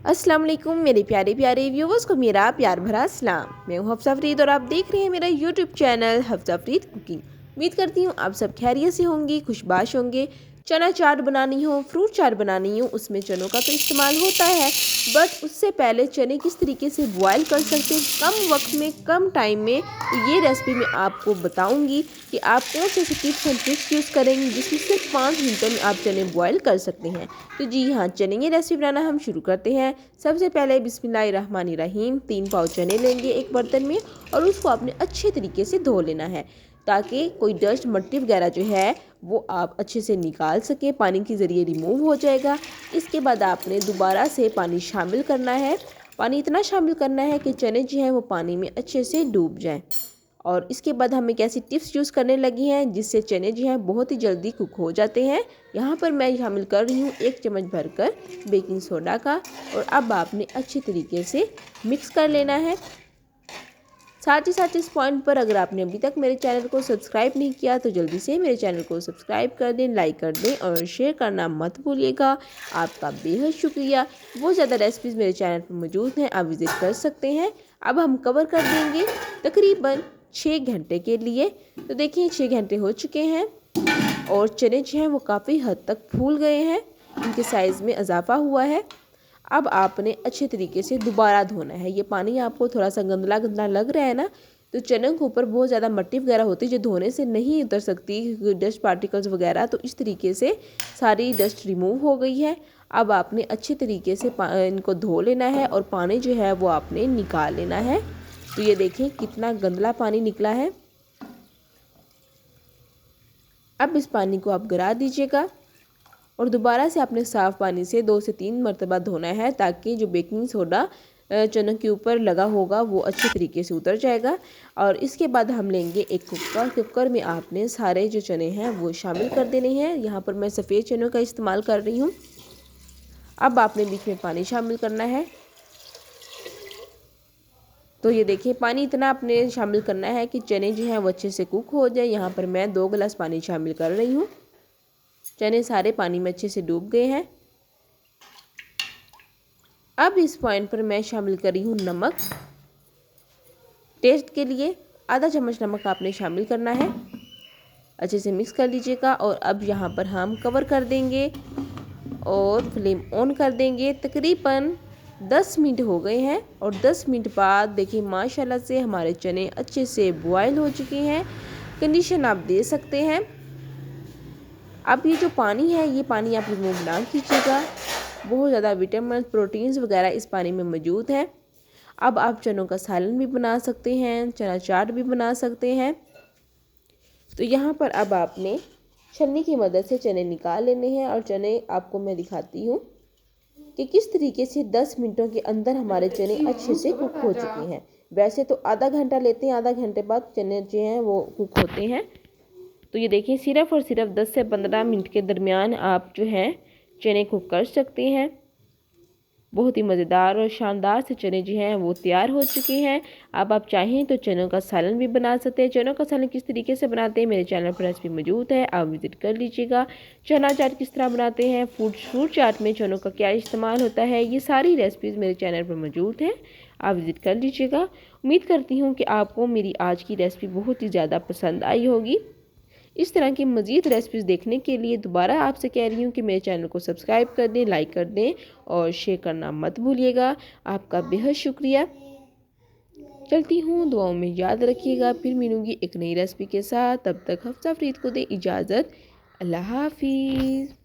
अस्सलाम वालेकुम मेरे प्यारे प्यारे व्यूवर्स को मेरा प्यार भरा सलाम। मैं हूँ हफ्सा फरीद और आप देख रहे हैं मेरा YouTube channel Hafsa Farid cooking. उम्मीद करती हूँ आप सब खैरियत से होंगी, खुशबाश होंगे। चना चाट बनानी हो, फ्रूट चाट बनानी हो, उसमें चनों का तो इस्तेमाल होता है, बट उससे पहले चने किस तरीके से बॉयल कर सकते हैं कम वक्त में, कम टाइम में, तो ये रेसिपी मैं आपको बताऊंगी कि आप कौन से टिप्स एंड ट्रिक्स यूज़ करेंगे जिसमें सिर्फ 5 मिनटों में आप चने बॉयल कर सकते हैं। तो जी हाँ, चने की रेसिपी बनाना हम शुरू करते हैं। सबसे पहले बिस्मिल्लाहिर्रहमानिर्रहीम 3 पाव चने लेंगे एक बर्तन में और उसको आपने अच्छे तरीके से धो लेना है ताकि कोई डस्ट मट्टी वगैरह जो है वो आप अच्छे से निकाल सकें, पानी के ज़रिए रिमूव हो जाएगा। इसके बाद आपने दोबारा से पानी शामिल करना है। पानी इतना शामिल करना है कि चने जो हैं वो पानी में अच्छे से डूब जाएं। और इसके बाद हम एक ऐसी टिप्स यूज़ करने लगी हैं जिससे चने जो हैं बहुत ही जल्दी कुक हो जाते हैं। यहाँ पर मैं शामिल कर रही हूँ 1 चम्मच भरकर बेकिंग सोडा का। और अब आपने अच्छी तरीके से मिक्स कर लेना है। साथ ही साथ इस पॉइंट पर अगर आपने अभी तक मेरे चैनल को सब्सक्राइब नहीं किया तो जल्दी से मेरे चैनल को सब्सक्राइब कर दें, लाइक कर दें और शेयर करना मत भूलिएगा। आपका बेहद शुक्रिया। बहुत ज़्यादा रेसिपीज़ मेरे चैनल पर मौजूद हैं, आप विज़िट कर सकते हैं। अब हम कवर कर देंगे तकरीबन 6 घंटे के लिए। तो देखिए 6 घंटे हो चुके हैं और चने जो हैं वो काफ़ी हद तक फूल गए हैं, इनके साइज़ में इजाफा हुआ है। अब आपने अच्छे तरीके से दोबारा धोना है। ये पानी आपको थोड़ा सा गंदला गंदला लग रहा है ना, तो चनों के ऊपर बहुत ज़्यादा मिट्टी वगैरह होती है जो धोने से नहीं उतर सकती, डस्ट पार्टिकल्स वगैरह। तो इस तरीके से सारी डस्ट रिमूव हो गई है। अब आपने अच्छे तरीके से इनको धो लेना है और पानी जो है वो आपने निकाल लेना है। तो ये देखें कितना गंदला पानी निकला है। अब इस पानी को आप गिरा दीजिएगा और दोबारा से आपने साफ़ पानी से 2 से 3 मरतबा धोना है ताकि जो बेकिंग सोडा चनों के ऊपर लगा होगा वो अच्छे तरीके से उतर जाएगा। और इसके बाद हम लेंगे एक कुकर में आपने सारे जो चने हैं वो शामिल कर देने हैं। यहाँ पर मैं सफ़ेद चनों का इस्तेमाल कर रही हूँ। अब आपने बीच में पानी शामिल करना है। तो ये देखिए पानी इतना आपने शामिल करना है कि चने जो हैं वो अच्छे से कुक हो जाए। यहाँ पर मैं 2 गिलास पानी शामिल कर रही हूँ। चने सारे पानी में अच्छे से डूब गए हैं। अब इस पॉइंट पर मैं शामिल कर रही हूँ नमक। टेस्ट के लिए आधा चम्मच नमक आपने शामिल करना है। अच्छे से मिक्स कर लीजिएगा और अब यहाँ पर हम कवर कर देंगे और फ्लेम ऑन कर देंगे। तकरीबन 10 मिनट हो गए हैं और 10 मिनट बाद देखिए माशाल्लाह से हमारे चने अच्छे से बॉयल हो चुके हैं। कंडीशन आप दे सकते हैं। अब ये जो पानी है ये पानी आप रिमूव ना कीजिएगा, बहुत ज़्यादा विटामिन प्रोटीन्स वगैरह इस पानी में मौजूद हैं। अब आप चनों का सालन भी बना सकते हैं, चना चाट भी बना सकते हैं। तो यहाँ पर अब आपने छन्नी की मदद से चने निकाल लेने हैं और चने आपको मैं दिखाती हूँ कि किस तरीके से 10 मिनटों के अंदर हमारे चने अच्छे से कुक हो चुके हैं। वैसे तो आधा घंटा लेते हैं, आधा घंटे बाद चने जो हैं वो कुक होते हैं। तो ये देखिए सिर्फ और सिर्फ 10 से 15 मिनट के दरमियान आप जो है चने कुक कर सकते हैं। बहुत ही मज़ेदार और शानदार से चने जो हैं वो तैयार हो चुके हैं। अब आप चाहें तो चनों का सालन भी बना सकते हैं। चनों का सालन किस तरीके से बनाते हैं मेरे चैनल पर रेसिपी मौजूद है, आप विज़िट कर लीजिएगा। चना चाट किस तरह बनाते हैं, फ्रूट चाट में चनों का क्या इस्तेमाल होता है, ये सारी रेसिपीज़ मेरे चैनल पर मौजूद हैं, आप विज़िट कर लीजिएगा। उम्मीद करती हूँ कि आपको मेरी आज की रेसिपी बहुत ही ज़्यादा पसंद आई होगी। इस तरह की मज़ीद रेसिपीज़ देखने के लिए दोबारा आपसे कह रही हूँ कि मेरे चैनल को सब्सक्राइब कर दें, लाइक कर दें और शेयर करना मत भूलिएगा। आपका बेहद शुक्रिया। चलती हूँ, दुआओं में याद रखिएगा। फिर मिलूँगी एक नई रेसिपी के साथ। तब तक हफ्सा फरीद को दें इजाज़त। अल्लाह हाफिज़।